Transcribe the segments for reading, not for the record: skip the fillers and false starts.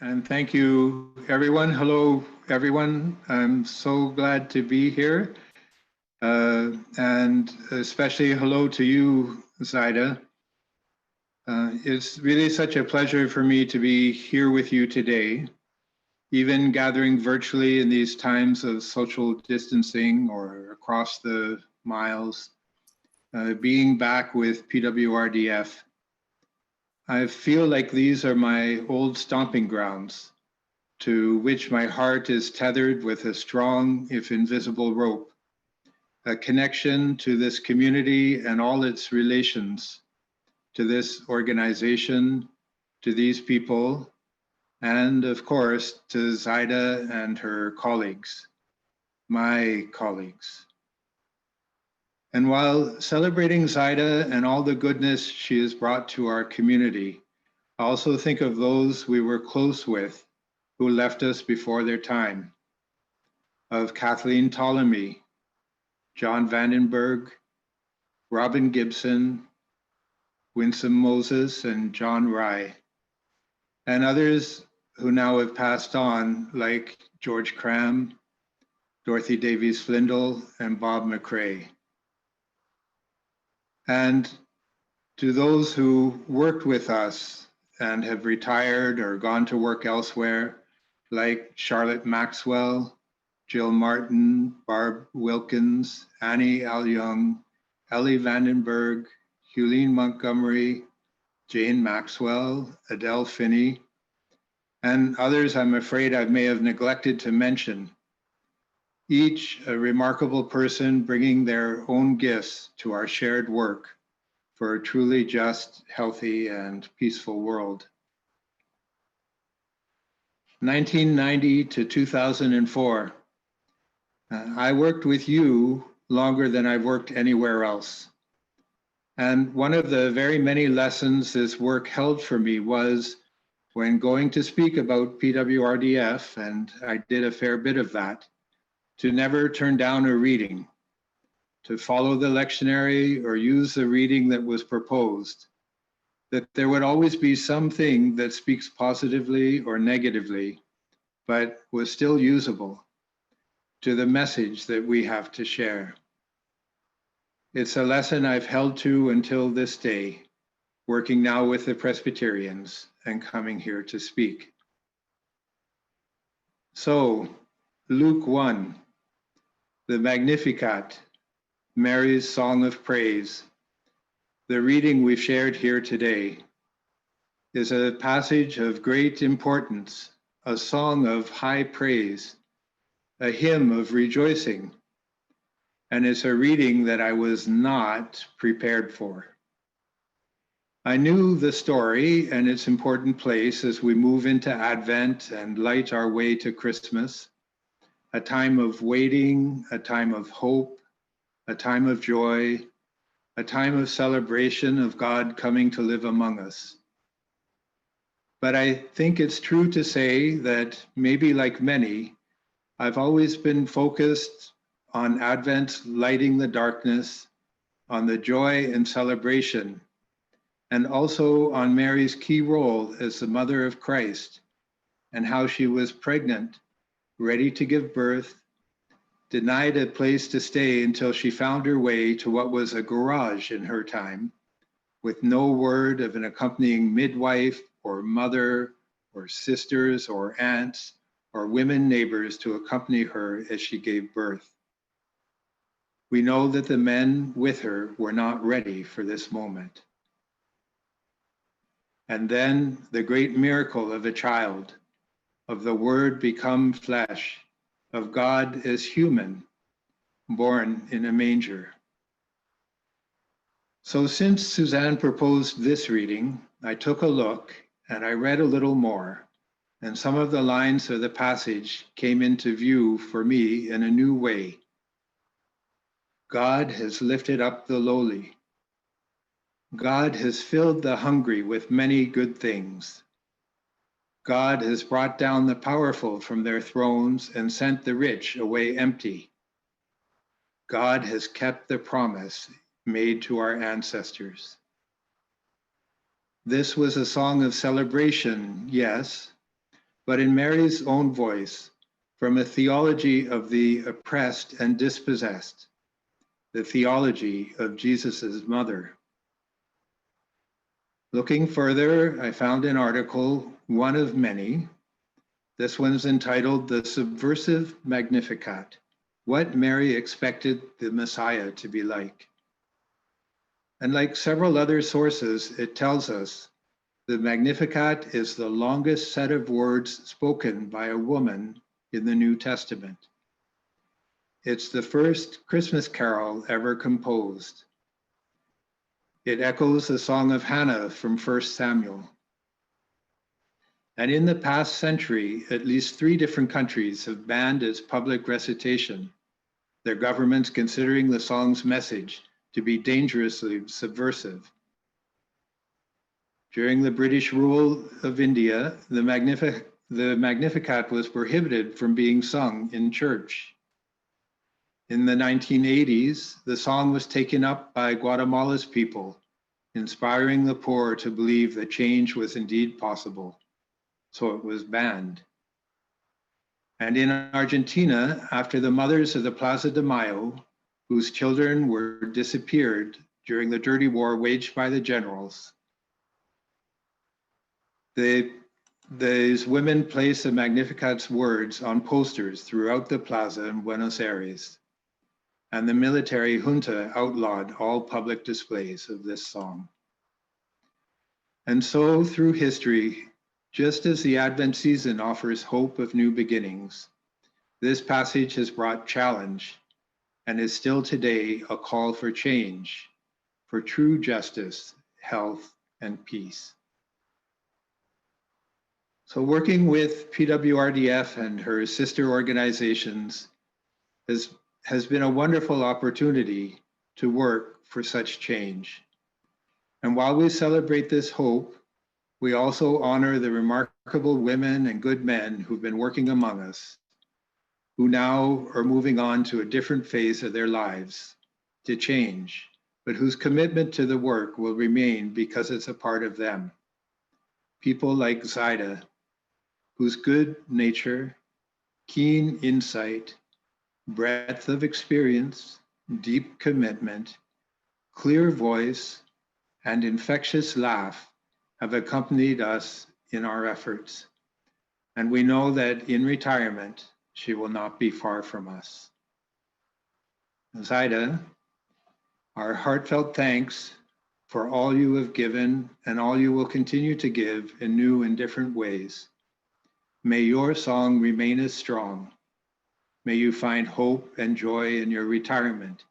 and thank you, everyone. Hello, everyone. I'm so glad to be here. And especially hello to you, Zaida. It's really such a pleasure for me to be here with you today, even gathering virtually in these times of social distancing or across the miles, being back with PWRDF. I feel like these are my old stomping grounds, to which my heart is tethered with a strong, if invisible, rope, a connection to this community and all its relations, to this organization, to these people, and of course, to Zaida and her colleagues, my colleagues. And while celebrating Zaida and all the goodness she has brought to our community, I also think of those we were close with who left us before their time, of Kathleen Ptolemy, John Vandenberg, Robin Gibson, Winsome Moses, and John Rye, and others who now have passed on, like George Cram, Dorothy Davies Flindle, and Bob McRae. And to those who worked with us and have retired or gone to work elsewhere, like Charlotte Maxwell, Jill Martin, Barb Wilkins, Annie Al Young, Ellie Vandenberg, Huline Montgomery, Jane Maxwell, Adele Finney, and others I'm afraid I may have neglected to mention, each a remarkable person bringing their own gifts to our shared work for a truly just, healthy, and peaceful world. 1990 to 2004, I worked with you longer than I've worked anywhere else. And one of the very many lessons this work held for me was when going to speak about PWRDF, and I did a fair bit of that, to never turn down a reading, to follow the lectionary or use the reading that was proposed, that there would always be something that speaks positively or negatively, but was still usable to the message that we have to share. It's a lesson I've held to until this day, working now with the Presbyterians and coming here to speak. So, Luke 1, the Magnificat, Mary's Song of Praise, the reading we've shared here today, is a passage of great importance, a song of high praise, a hymn of rejoicing, and it's a reading that I was not prepared for. I knew the story and its important place as we move into Advent and light our way to Christmas, a time of waiting, a time of hope, a time of joy, a time of celebration of God coming to live among us. But I think it's true to say that maybe like many, I've always been focused on Advent lighting the darkness, on the joy and celebration, and also on Mary's key role as the mother of Christ and how she was pregnant, ready to give birth, denied a place to stay until she found her way to what was a garage in her time, with no word of an accompanying midwife or mother or sisters or aunts or women neighbors to accompany her as she gave birth. We know that the men with her were not ready for this moment. And then the great miracle of a child, of the Word become flesh, of God as human, born in a manger. So since Suzanne proposed this reading, I took a look and I read a little more, and some of the lines of the passage came into view for me in a new way. God has lifted up the lowly. God has filled the hungry with many good things. God has brought down the powerful from their thrones and sent the rich away empty. God has kept the promise made to our ancestors. This was a song of celebration, yes, but in Mary's own voice, from a theology of the oppressed and dispossessed, the theology of Jesus's mother. Looking further, I found an article, one of many. This one's entitled The Subversive Magnificat, What Mary Expected the Messiah to Be Like. And like several other sources, it tells us the Magnificat is the longest set of words spoken by a woman in the New Testament. It's the first Christmas carol ever composed. It echoes the song of Hannah from 1 Samuel. And in the past century, at least 3 different countries have banned its public recitation, their governments considering the song's message to be dangerously subversive. During the British rule of India, the Magnificat was prohibited from being sung in church. In the 1980s, the song was taken up by Guatemala's people, inspiring the poor to believe that change was indeed possible. So it was banned. And in Argentina, after the mothers of the Plaza de Mayo, whose children were disappeared during the dirty war waged by the generals, these women placed the Magnificat's words on posters throughout the plaza in Buenos Aires, and the military junta outlawed all public displays of this song. And so through history, just as the Advent season offers hope of new beginnings, this passage has brought challenge and is still today a call for change, for true justice, health, and peace. So working with PWRDF and her sister organizations has been a wonderful opportunity to work for such change. And while we celebrate this hope, we also honor the remarkable women and good men who've been working among us, who now are moving on to a different phase of their lives, to change, but whose commitment to the work will remain because it's a part of them. People like Zaida, whose good nature, keen insight, breadth of experience, deep commitment, clear voice, and infectious laugh have accompanied us in our efforts. And we know that in retirement, she will not be far from us. Zaida, our heartfelt thanks for all you have given and all you will continue to give in new and different ways. May your song remain as strong. May you find hope and joy in your retirement.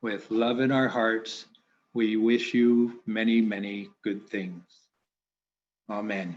With love in our hearts, we wish you many, many good things. Amen.